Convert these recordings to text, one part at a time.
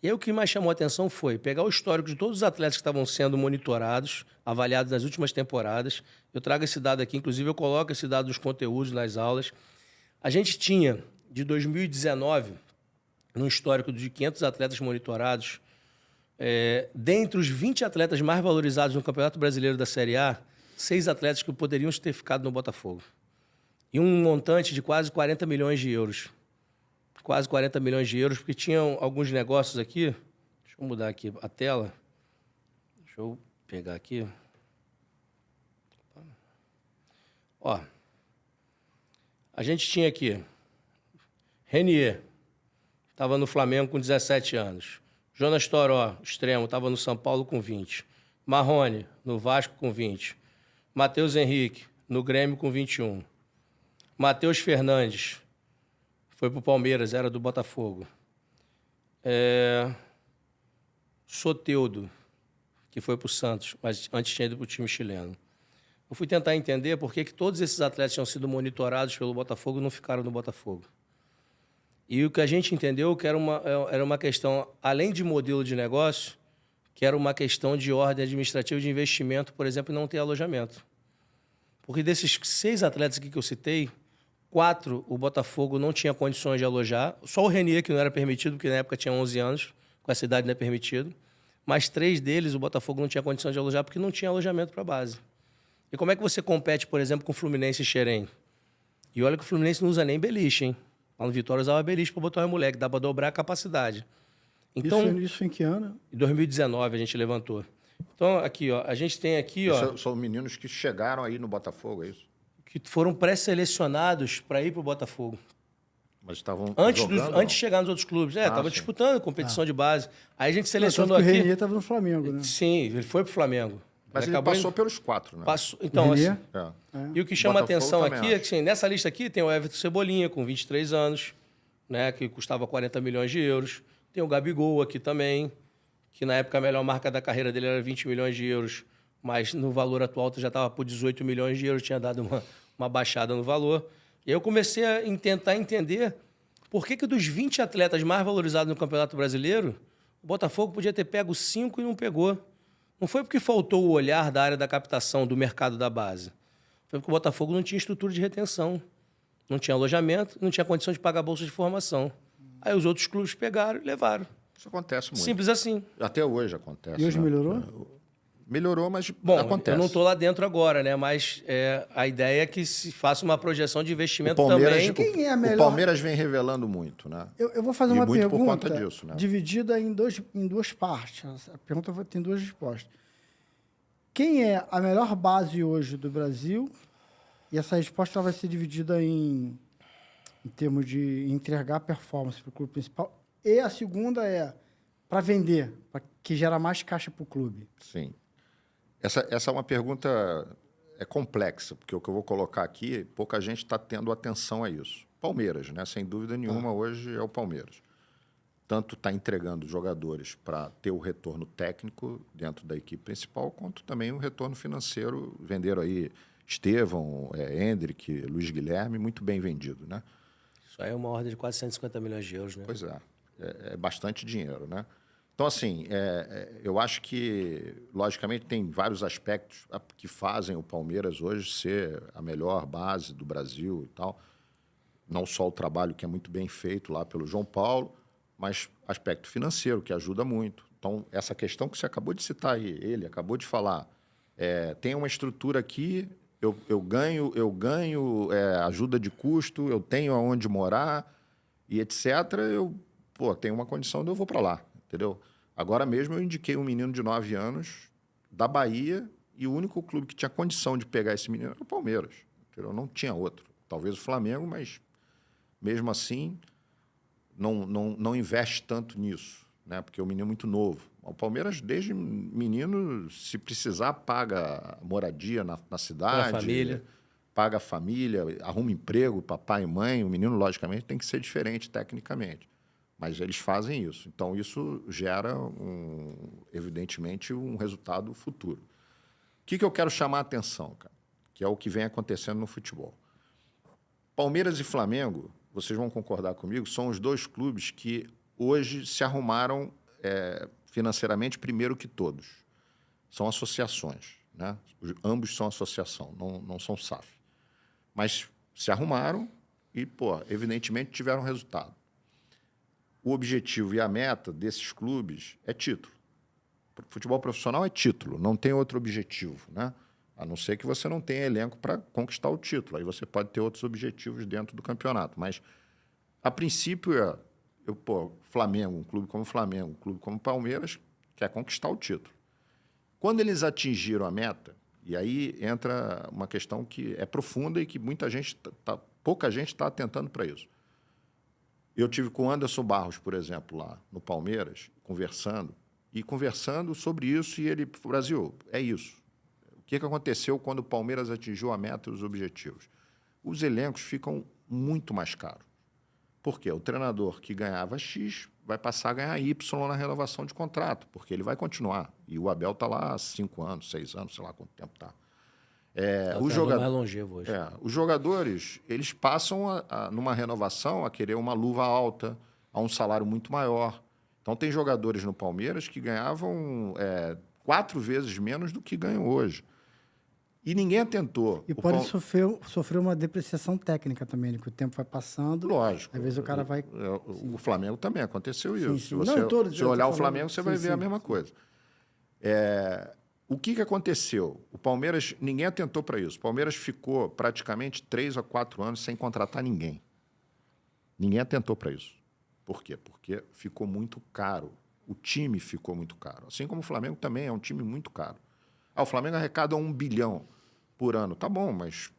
E aí o que mais chamou a atenção foi pegar o histórico de todos os atletas que estavam sendo monitorados, avaliados nas últimas temporadas. Eu trago esse dado aqui, inclusive eu coloco esse dado nos conteúdos, nas aulas. A gente tinha, de 2019, num histórico de 500 atletas monitorados, dentre os 20 atletas mais valorizados no Campeonato Brasileiro da Série A, 6 atletas que poderiam ter ficado no Botafogo. E um montante de quase 40 milhões de euros. Quase 40 milhões de euros, porque tinham alguns negócios aqui. Deixa eu mudar aqui a tela. Deixa eu pegar aqui. Ó, a gente tinha aqui Renier, estava no Flamengo com 17 anos. Jonas Toró, extremo, estava no São Paulo com 20. Marrone, no Vasco com 20. Matheus Henrique, no Grêmio com 21. Matheus Fernandes, foi para o Palmeiras, era do Botafogo. Soteldo, que foi para o Santos, mas antes tinha ido para o time chileno. Eu fui tentar entender por que todos esses atletas tinham sido monitorados pelo Botafogo e não ficaram no Botafogo. E o que a gente entendeu que era uma questão, além de modelo de negócio, que era uma questão de ordem administrativa de investimento, por exemplo, e não ter alojamento. Porque desses 6 atletas aqui que eu citei, 4 o Botafogo não tinha condições de alojar. Só o Renier, que não era permitido, porque na época tinha 11 anos, com essa idade não é permitido. Mas 3 deles o Botafogo não tinha condição de alojar porque não tinha alojamento para a base. E como é que você compete, por exemplo, com o Fluminense e Xerém? E olha que o Fluminense não usa nem beliche, hein? Lá no Vitória usava beliche para botar uma moleque, dá para dobrar a capacidade. Então, isso em que ano? Em 2019 a gente levantou. Então, aqui, ó, a gente tem aqui, ó, São meninos que chegaram aí no Botafogo, é isso? que foram pré-selecionados para ir para o Botafogo. Mas estavam Antes jogando, de chegar nos outros clubes. Estava sim. disputando competição de base. Aí a gente selecionou Tanto que aqui. o Renier estava no Flamengo, né? Sim, ele foi para o Flamengo. Mas ele passou pelos 4, né? Então, assim, Renier? e o que chama a Botafogo atenção também aqui é acho. que assim, nessa lista aqui tem o Everton Cebolinha, com 23 anos, né, que custava 40 milhões de euros. Tem o Gabigol aqui também, que na época a melhor marca da carreira dele era 20 milhões de euros, mas no valor atual já estava por 18 milhões de euros, tinha dado uma baixada no valor. E aí eu comecei a tentar entender por que dos 20 atletas mais valorizados no Campeonato Brasileiro, o Botafogo podia ter pego 5 e não pegou. Não foi porque faltou o olhar da área da captação do mercado da base. Foi porque o Botafogo não tinha estrutura de retenção, não tinha alojamento, não tinha condição de pagar a bolsa de formação. Aí os outros clubes pegaram e levaram. Isso acontece muito. Simples assim. Até hoje acontece. E hoje né? melhorou? Melhorou, mas Bom, acontece. eu não estou lá dentro agora, né? Mas a ideia é que se faça uma projeção de investimento O Palmeiras, também. Quem é a melhor- O Palmeiras vem revelando muito, né? Eu vou fazer E uma muito por pergunta conta disso, né? dividida em duas partes. A pergunta tem 2 respostas. Quem é a melhor base hoje do Brasil? E essa resposta ela vai ser dividida em termos de entregar performance para o clube principal. E a segunda é para vender, para que gera mais caixa para o clube. Sim. Essa é uma pergunta complexa, porque o que eu vou colocar aqui, pouca gente está tendo atenção a isso. Palmeiras, né? Sem dúvida nenhuma, hoje é o Palmeiras. Tanto está entregando jogadores para ter o retorno técnico dentro da equipe principal, quanto também o retorno financeiro. Venderam aí Estevão, Hendrick, Luiz Guilherme, muito bem vendido, né? Isso aí é uma ordem de quase 150 milhões de euros, né? Pois é. É bastante dinheiro, né? Então, assim, eu acho que, logicamente, tem vários aspectos que fazem o Palmeiras hoje ser a melhor base do Brasil e tal. Não só o trabalho que é muito bem feito lá pelo João Paulo, mas aspecto financeiro, que ajuda muito. Então, essa questão que você acabou de citar aí, ele acabou de falar, tem uma estrutura aqui, eu ganho ajuda de custo, eu tenho aonde morar e etc. Tenho uma condição, eu vou para lá, entendeu? Agora mesmo eu indiquei um menino de 9 anos da Bahia e o único clube que tinha condição de pegar esse menino era o Palmeiras, entendeu? Não tinha outro. Talvez o Flamengo, mas mesmo assim não investe tanto nisso, né? Porque o menino é muito novo. O Palmeiras, desde menino, se precisar, paga moradia na cidade, paga a família, arruma emprego, papai e mãe. O menino, logicamente, tem que ser diferente tecnicamente. Mas eles fazem isso. Então, isso gera, evidentemente, um resultado futuro. O que eu quero chamar a atenção, cara? Que é o que vem acontecendo no futebol. Palmeiras e Flamengo, vocês vão concordar comigo, são os 2 clubes que hoje se arrumaram financeiramente primeiro que todos. São associações, né? Ambos são associação, não são SAF. Mas se arrumaram e, evidentemente tiveram resultado. O objetivo e a meta desses clubes é título. Futebol profissional é título, não tem outro objetivo, né? A não ser que você não tenha elenco para conquistar o título. Aí você pode ter outros objetivos dentro do campeonato. Mas, a princípio, Flamengo, um clube como Flamengo, um clube como Palmeiras, quer conquistar o título. Quando eles atingiram a meta, e aí entra uma questão que é profunda e que pouca gente está atentando para isso. Eu tive com o Anderson Barros, por exemplo, lá no Palmeiras, conversando sobre isso, e ele falou: Brasil, é isso. O que aconteceu quando o Palmeiras atingiu a meta e os objetivos? Os elencos ficam muito mais caros. Por quê? O treinador que ganhava X vai passar a ganhar Y na renovação de contrato, porque ele vai continuar. E o Abel está lá há 5 anos, 6 anos, sei lá quanto tempo está. Mais longevo hoje. Os jogadores, eles passam, numa renovação, a querer uma luva alta, a um salário muito maior. Então, tem jogadores no Palmeiras que ganhavam 4 vezes menos do que ganham hoje. E ninguém atentou. E pode sofrer uma depreciação técnica também, que o tempo vai passando. Lógico. Às vezes o cara vai... O Flamengo também aconteceu isso. Sim. Se você olhar o Flamengo, você vai ver a mesma coisa. O que aconteceu? O Palmeiras, ninguém atentou para isso. O Palmeiras ficou praticamente 3 a 4 anos sem contratar ninguém. Ninguém atentou para isso. Por quê? Porque ficou muito caro. O time ficou muito caro. Assim como o Flamengo também é um time muito caro. O Flamengo arrecada 1 bilhão por ano. Tá bom, mas,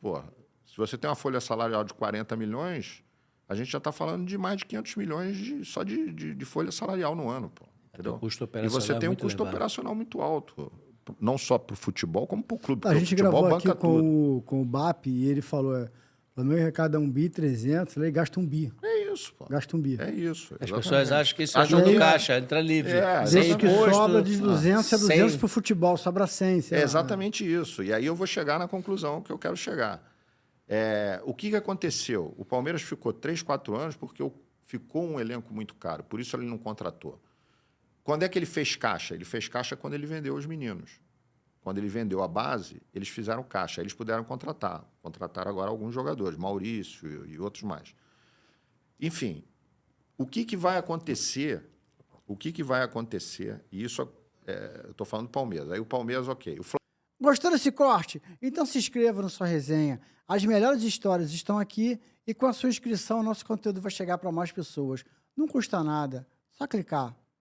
se você tem uma folha salarial de 40 milhões, a gente já está falando de mais de 500 milhões só de folha salarial no ano. Entendeu? E você tem um custo operacional muito alto. Não só para o futebol, como para o clube. A gente gravou aqui com o BAP e ele falou: o Flamengo arrecada 1 bi 300, ele gasta 1 bi. É isso, pô. Gasta 1 bi. É isso. As pessoas acham que isso é jogo do caixa, entra livre. Desde que sobra de 200 a 200 para o futebol, sobra 100. É exatamente isso. E aí eu vou chegar na conclusão que eu quero chegar. O que aconteceu? O Palmeiras ficou 3, 4 anos porque ficou um elenco muito caro. Por isso ele não contratou. Quando é que ele fez caixa? Ele fez caixa quando ele vendeu os meninos. Quando ele vendeu a base, eles fizeram caixa. Eles puderam contratar. Contrataram agora alguns jogadores, Maurício e outros mais. Enfim, o que vai acontecer? O que vai acontecer? E isso, eu estou falando do Palmeiras. Aí o Palmeiras, ok. Gostou desse corte? Então se inscreva na sua resenha. As melhores histórias estão aqui e com a sua inscrição, o nosso conteúdo vai chegar para mais pessoas. Não custa nada. Só clicar.